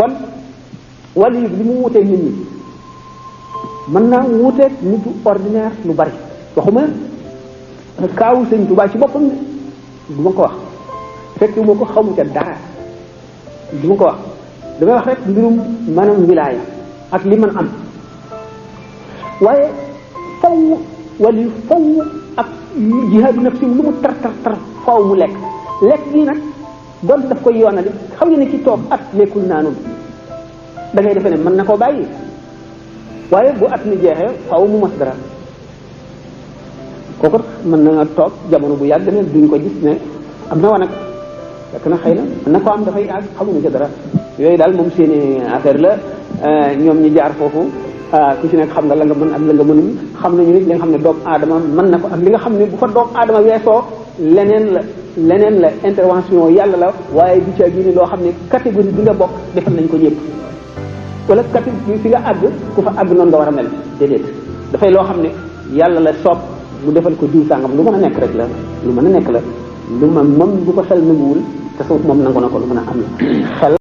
kon wàllu yi li mu wuuteeg nit ñi mën naa wuuteeg nitu ordinaire lu bari waxuma kaawu sëñ Tuubaa ci boppam du ma ko wax fekk ma ko xamu ca dara du ma ko wax damay wax rek mbirum maanaam wilaaya ak li man am waaye faw wàllu faw ak jihaadu nafsi lu mu tar faw mu lekk gi nag doonte daf koy yoonali xam nga ne ki toog at lekkul naanul da ngay defe ne mën na koo bàyyi waaye bu at mi jeexee faw mu mos dara kooku mën na toog jamono bu yàgg ne duñ ko gis ne am na wanag fekk na xëy na mën na ko am dafay àgg xamuñu ca dara yooyu daal moom seeni affaire la ñoom ñi jaar foofu ku ci nekk xam nga la nga mën ak la nga mënul xam nañu nit li nga xam ne doomu aadama mën na ko ak li nga xam ne bu fa doomu aadama weesoo leneen la intervention yàlla la waaye du ca génne loo xam ne catégorie bi nga bokk defal nañ ko ñëpp wala catégorie fi nga àgg ku fa àgg noonu nga war a mel déedéet dafay loo xam ne yàlla la soob mu defal ko diw sàngam lu mën a nekk rek la lu mën a nekk la lu ma moom bu ko xel nanguwul te suuf moom nangu na ko lu mën a am la xel